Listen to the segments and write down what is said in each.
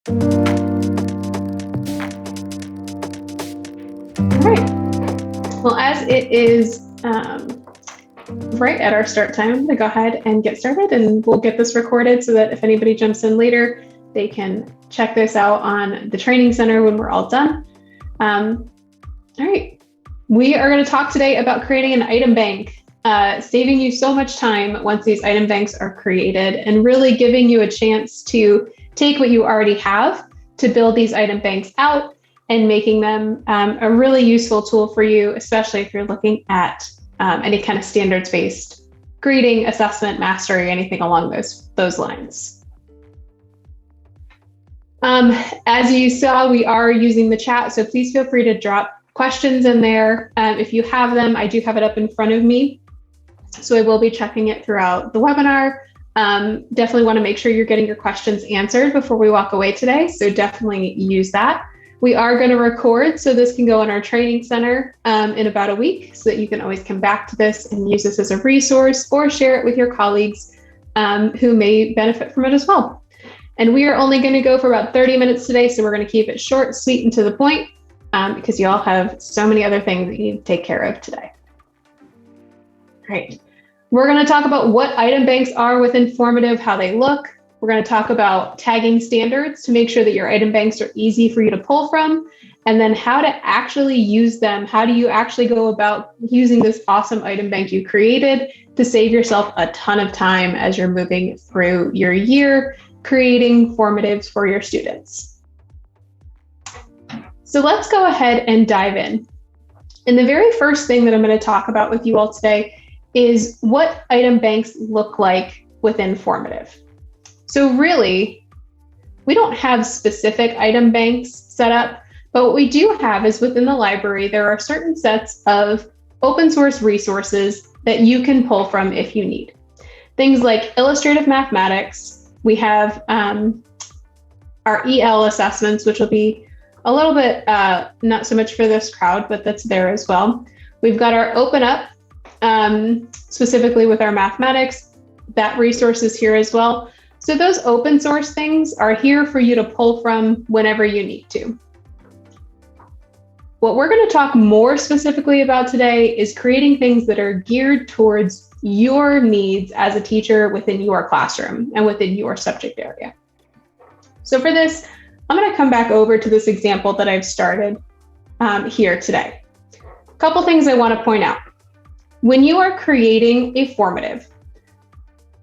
All right. Well, as it is right at our start time, I'm going to go ahead and get started, and we'll get this recorded so that if anybody jumps in later, they can check this out on the training center when we're all done. All right. We are going to talk today about creating an item bank, saving you so much time once these item banks are created, and really giving you a chance to take what you already have to build these item banks out and making them a really useful tool for you, especially if you're looking at any kind of standards-based grading, assessment, mastery, anything along those lines. As you saw, we are using the chat, so please feel free to drop questions in there. If you have them, I do have it up in front of me, so I will be checking it throughout the webinar. Definitely want to make sure you're getting your questions answered before we walk away today, so definitely use that. We are going to record, so this can go in our training center in about a week, so that you can always come back to this and use this as a resource or share it with your colleagues who may benefit from it as well. And we are only going to go for about 30 minutes today, so we're going to keep it short, sweet, and to the point because you all have so many other things that you need to take care of today. Great. We're going to talk about what item banks are within Formative, how they look. We're going to talk about tagging standards to make sure that your item banks are easy for you to pull from, and then how to actually use them. How do you actually go about using this awesome item bank you created to save yourself a ton of time as you're moving through your year, creating formatives for your students. So let's go ahead and dive in. And the very first thing that I'm going to talk about with you all today is what item banks look like within Formative. So really, we don't have specific item banks set up, but what we do have is within the library, there are certain sets of open source resources that you can pull from if you need. Things like illustrative mathematics. We have our EL assessments, which will be a little bit not so much for this crowd, but that's there as well. We've got our Open Up, specifically with our mathematics. That resource is here as well. So those open source things are here for you to pull from whenever you need to. What we're going to talk more specifically about today is creating things that are geared towards your needs as a teacher within your classroom and within your subject area. So for this, I'm going to come back over to this example that I've started here today. A couple things I want to point out. When you are creating a formative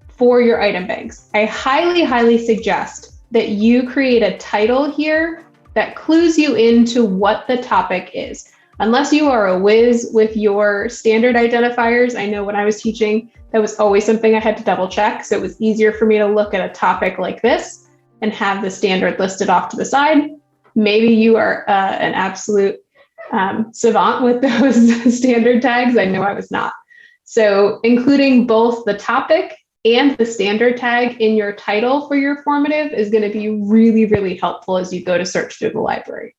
for your item banks, I highly, highly suggest that you create a title here that clues you into what the topic is. Unless you are a whiz with your standard identifiers, I know when I was teaching, that was always something I had to double check. So it was easier for me to look at a topic like this and have the standard listed off to the side. Maybe you are an absolute savant with those standard tags. I know I was not. So including both the topic and the standard tag in your title for your formative is going to be really, really helpful as you go to search through the library.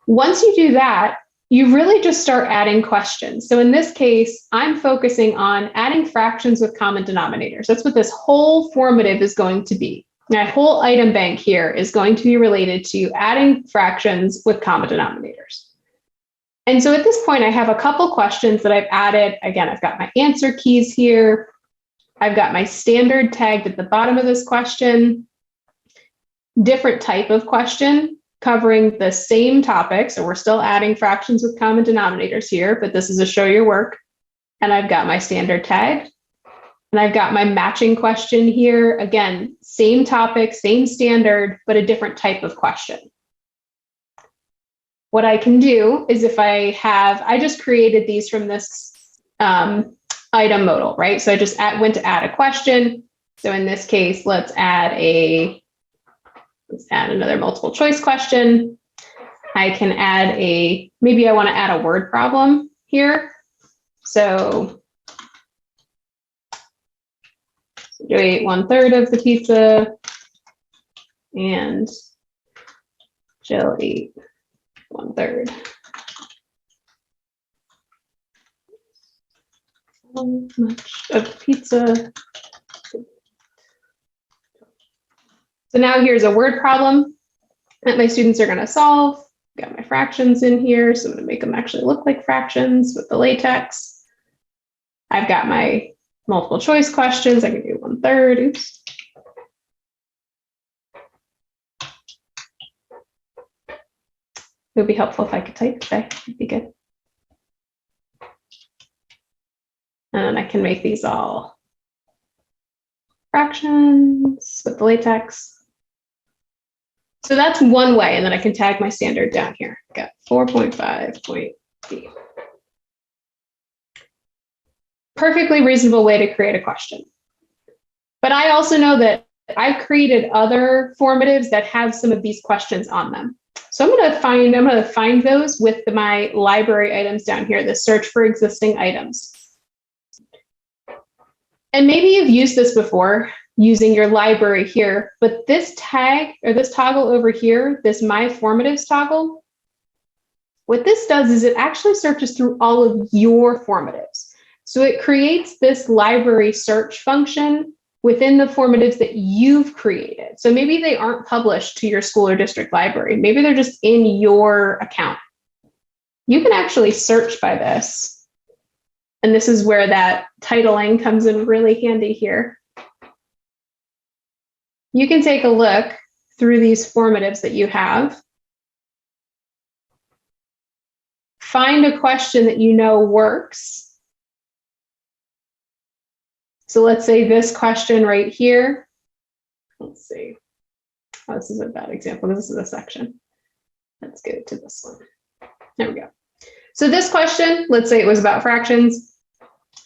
Once you do that, you really just start adding questions. So in this case, I'm focusing on adding fractions with common denominators. That's what this whole formative is going to be. My whole item bank here is going to be related to adding fractions with common denominators. And so at this point, I have a couple questions that I've added. Again, I've got my answer keys here. I've got my standard tagged at the bottom of this question, different type of question covering the same topic. So we're still adding fractions with common denominators here, but this is a show your work. And I've got my standard tag. And I've got my matching question here. Again, same topic, same standard, but a different type of question. What I can do is I just created these from this item modal, right? So I just went to add a question. So in this case, let's add another multiple choice question. I can add maybe I want to add a word problem here. So Joe ate 1/3 of the pizza and Jill ate 1/3. How much of pizza? So now here's a word problem that my students are going to solve. Got my fractions in here, so I'm going to make them actually look like fractions with the LaTeX. I've got my multiple choice questions. I can do 1/3. Oops. It would be helpful if I could type today. It'd be good. And I can make these all fractions with the LaTeX. So that's one way, and then I can tag my standard down here. Got 4.5.b. Perfectly reasonable way to create a question. But I also know that I've created other formatives that have some of these questions on them. So I'm going to find those with my library items down here, the search for existing items. And maybe you've used this before using your library here, but this tag or this toggle over here, this My Formatives toggle, what this does is it actually searches through all of your formatives. So it creates this library search function within the formatives that you've created. So maybe they aren't published to your school or district library. Maybe they're just in your account. You can actually search by this. And this is where that titling comes in really handy here. You can take a look through these formatives that you have. Find a question that you know works. So let's say this question right here. Let's see. Oh, this is a bad example. This is a section. Let's go to this one. There we go. So this question, let's say it was about fractions.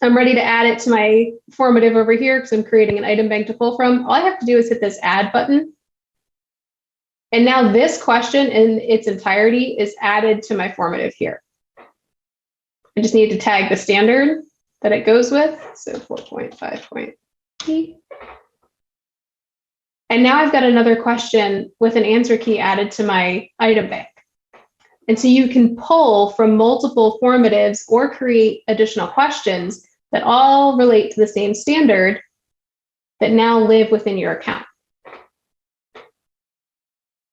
I'm ready to add it to my formative over here because I'm creating an item bank to pull from. All I have to do is hit this add button. And now this question in its entirety is added to my formative here. I just need to tag the standard that it goes with. So 4.5.p. And now I've got another question with an answer key added to my item bank. And so you can pull from multiple formatives or create additional questions that all relate to the same standard that now live within your account.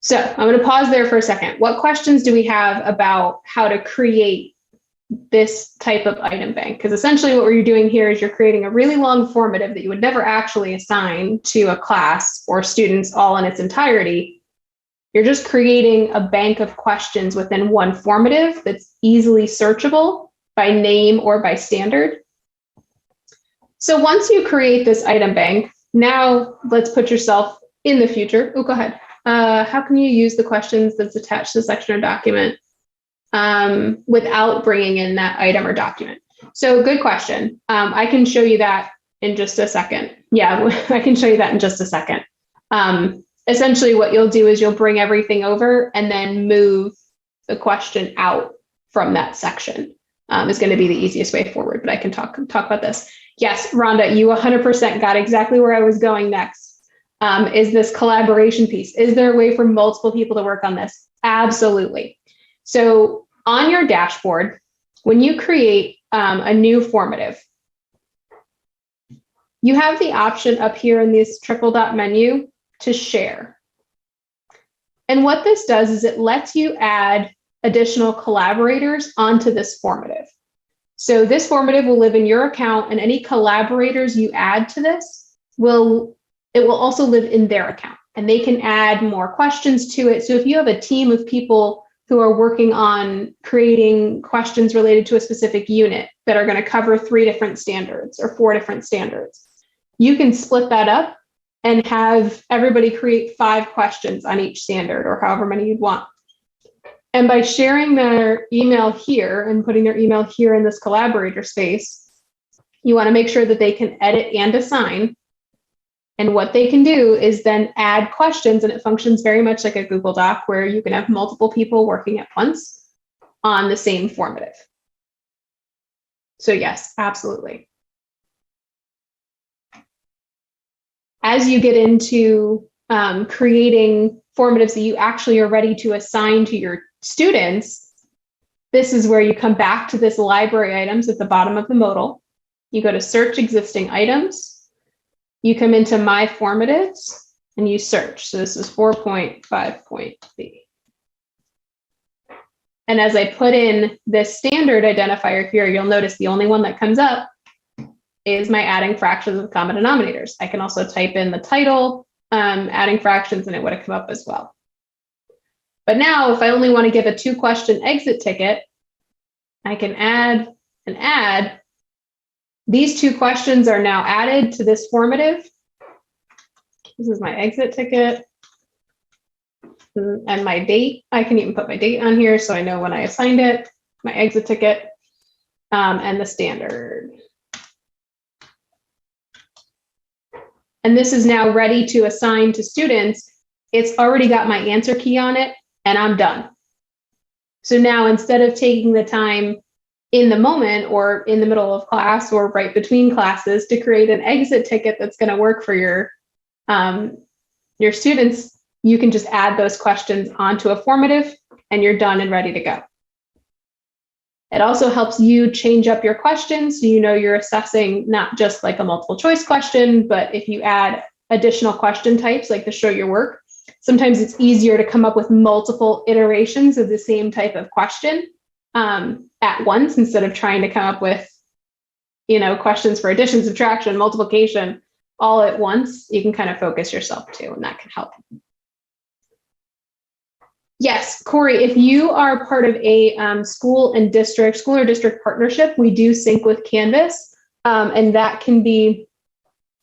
So I'm going to pause there for a second. What questions do we have about how to create this type of item bank? Because essentially what you're doing here is you're creating a really long formative that you would never actually assign to a class or students all in its entirety. You're just creating a bank of questions within one formative that's easily searchable by name or by standard. So once you create this item bank, now let's put yourself in the future. Oh, go ahead. How can you use the questions that's attached to the section or document without bringing in that item or document? So good question. I can show you that in just a second. Yeah, I can show you that in just a second. Essentially what you'll do is you'll bring everything over and then move the question out from that section. Is going to be the easiest way forward, but I can talk about this. Yes, Rhonda, you 100% got exactly where I was going next. Is this collaboration piece? Is there a way for multiple people to work on this? Absolutely. So on your dashboard, when you create a new formative, you have the option up here in this triple dot menu to share. And what this does is it lets you add additional collaborators onto this formative. So this formative will live in your account, and any collaborators you add to this will also live in their account, and they can add more questions to it. So if you have a team of people who are working on creating questions related to a specific unit that are going to cover 3 different standards or 4 different standards, you can split that up and have everybody create 5 questions on each standard or however many you'd want. And by sharing their email here and putting their email here in this collaborator space, you want to make sure that they can edit and assign. And what they can do is then add questions, and it functions very much like a Google Doc where you can have multiple people working at once on the same formative. So yes, absolutely. As you get into creating formatives that you actually are ready to assign to your students, this is where you come back to this library items at the bottom of the modal. You go to search existing items. You come into My Formatives, and you search. So this is 4.5.b. And as I put in this standard identifier here, you'll notice the only one that comes up is my adding fractions with common denominators. I can also type in the title, adding fractions, and it would have come up as well. But now if I only want to give a 2-question exit ticket, I can add and add. These 2 questions are now added to this formative. This is my exit ticket and my date. I can even put my date on here so I know when I assigned it, my exit ticket, and the standard. And this is now ready to assign to students. It's already got my answer key on it, and I'm done. So now instead of taking the time in the moment or in the middle of class or right between classes to create an exit ticket that's going to work for your students, you can just add those questions onto a formative and you're done and ready to go. It also helps you change up your questions so you know you're assessing not just like a multiple choice question, but if you add additional question types like to show your work, sometimes it's easier to come up with multiple iterations of the same type of question at once instead of trying to come up with, questions for addition, subtraction, multiplication all at once. You can kind of focus yourself too, and that can help. Yes, Corey, if you are part of a school or district partnership, we do sync with Canvas, and that can be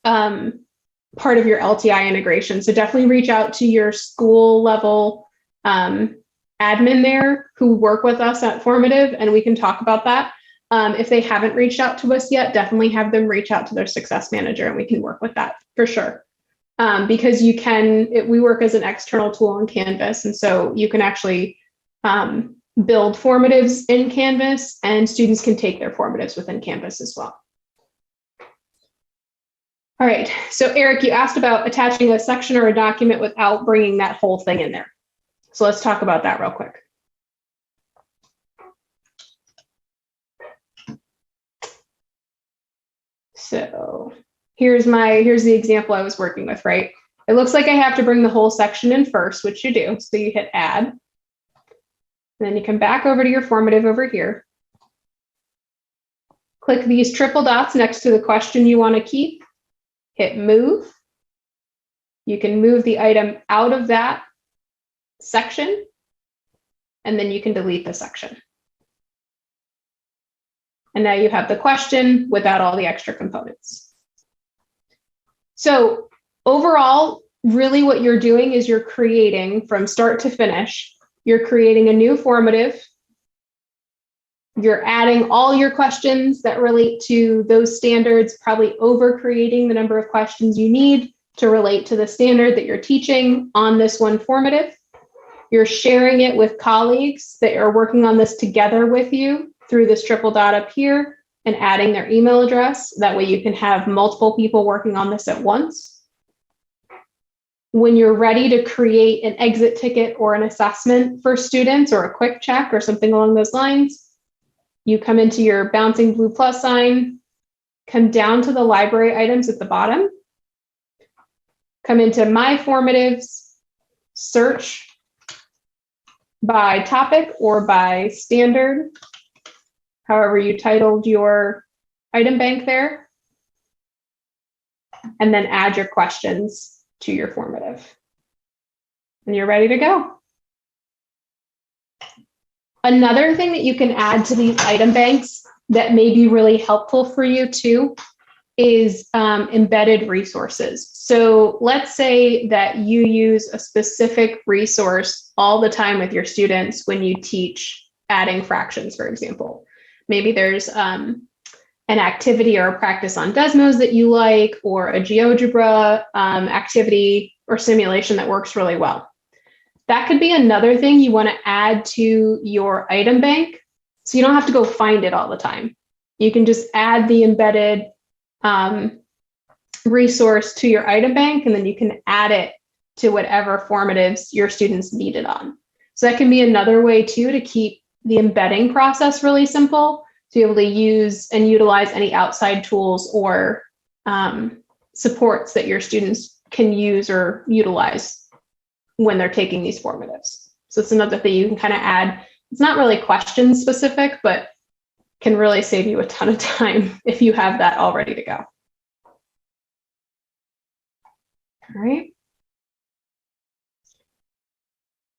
part of your LTI integration. So definitely reach out to your school level admin there who work with us at Formative, and we can talk about that. If they haven't reached out to us yet, definitely have them reach out to their success manager, and we can work with that for sure. Because we work as an external tool in Canvas, and so you can actually build formatives in Canvas, and students can take their formatives within Canvas as well. All right, so Eric, you asked about attaching a section or a document without bringing that whole thing in there. So let's talk about that real quick. So here's the example I was working with, right? It looks like I have to bring the whole section in first, which you do. So you hit add, and then you come back over to your formative over here. Click these triple dots next to the question you want to keep, hit move. You can move the item out of that section, and then you can delete the section. And now you have the question without all the extra components. So overall, really what you're doing is you're creating from start to finish, you're creating a new formative. You're adding all your questions that relate to those standards, probably over creating the number of questions you need to relate to the standard that you're teaching on this one formative. You're sharing it with colleagues that are working on this together with you through this triple dot up here and adding their email address. That way you can have multiple people working on this at once. When you're ready to create an exit ticket or an assessment for students or a quick check or something along those lines, you come into your bouncing blue plus sign, come down to the library items at the bottom, come into My Formatives, search by topic or by standard, however you titled your item bank there, and then add your questions to your formative. And you're ready to go. Another thing that you can add to these item banks that may be really helpful for you too is embedded resources. So let's say that you use a specific resource all the time with your students when you teach adding fractions, for example. Maybe there's an activity or a practice on Desmos that you like, or a GeoGebra activity or simulation that works really well. That could be another thing you want to add to your item bank, so you don't have to go find it all the time. You can just add the embedded resource to your item bank, and then you can add it to whatever formatives your students need it on. So that can be another way too to keep the embedding process really simple, to be able to use and utilize any outside tools or supports that your students can use or utilize when they're taking these formatives. So it's another thing you can kind of add. It's not really question specific, but can really save you a ton of time if you have that all ready to go. All right.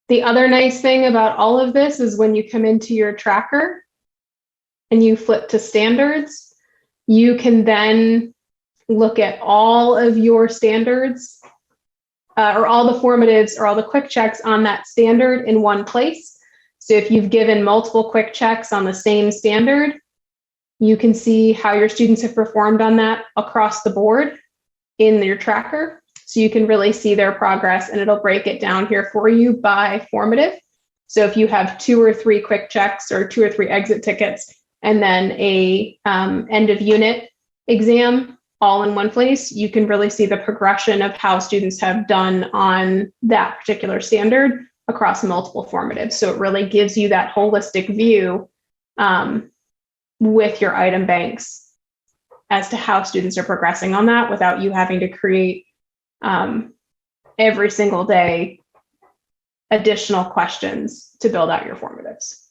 The other nice thing about all of this is when you come into your tracker and you flip to standards, you can then look at all of your standards or all the formatives or all the quick checks on that standard in one place. So if you've given multiple quick checks on the same standard, you can see how your students have performed on that across the board in your tracker. So you can really see their progress, and it'll break it down here for you by formative. So if you have 2 or 3 quick checks or 2 or 3 exit tickets, and then a end of unit exam all in one place, you can really see the progression of how students have done on that particular standard across multiple formatives. So it really gives you that holistic view with your item banks as to how students are progressing on that without you having to create every single day additional questions to build out your formatives.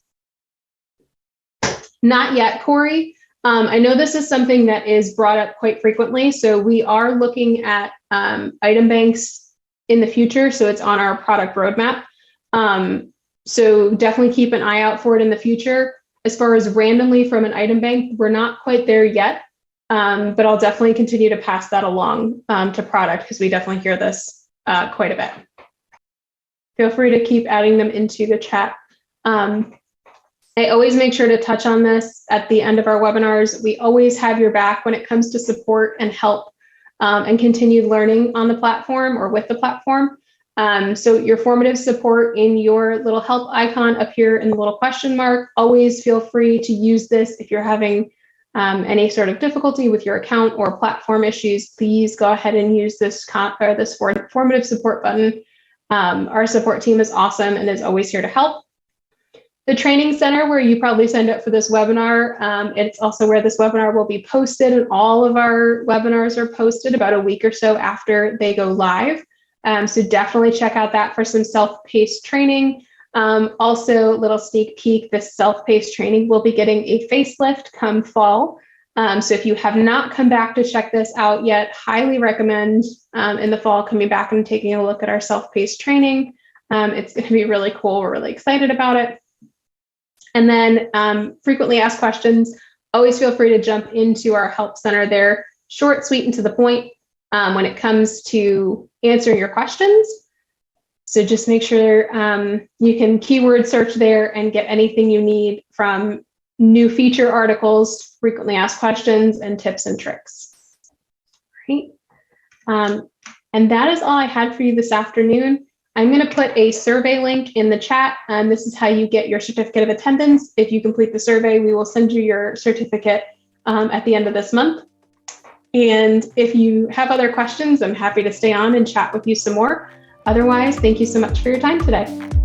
Not yet, Corey. I know this is something that is brought up quite frequently. So we are looking at item banks in the future. So it's on our product roadmap. So definitely keep an eye out for it in the future. As far as randomly from an item bank, we're not quite there yet. But I'll definitely continue to pass that along to product because we definitely hear this quite a bit. Feel free to keep adding them into the chat. I always make sure to touch on this at the end of our webinars. We always have your back when it comes to support and help and continued learning on the platform or with the platform. So your formative support in your little help icon up here in the little question mark, always feel free to use this if you're having any sort of difficulty with your account or platform issues. Please go ahead and use this formative support button. Our support team is awesome and is always here to help. The training center where you probably signed up for this webinar, it's also where this webinar will be posted, and all of our webinars are posted about a week or so after they go live. So definitely check out that for some self-paced training. Also, little sneak peek, this self-paced training will be getting a facelift come fall. So if you have not come back to check this out yet, highly recommend in the fall coming back and taking a look at our self-paced training. It's going to be really cool. We're really excited about it. And then frequently asked questions, always feel free to jump into our help center there. Short, sweet, and to the point when it comes to answering your questions. So just make sure you can keyword search there and get anything you need from new feature articles, frequently asked questions, and tips and tricks. Right. And that is all I had for you this afternoon. I'm going to put a survey link in the chat. This is how you get your certificate of attendance. If you complete the survey, we will send you your certificate at the end of this month. And if you have other questions, I'm happy to stay on and chat with you some more. Otherwise, thank you so much for your time today.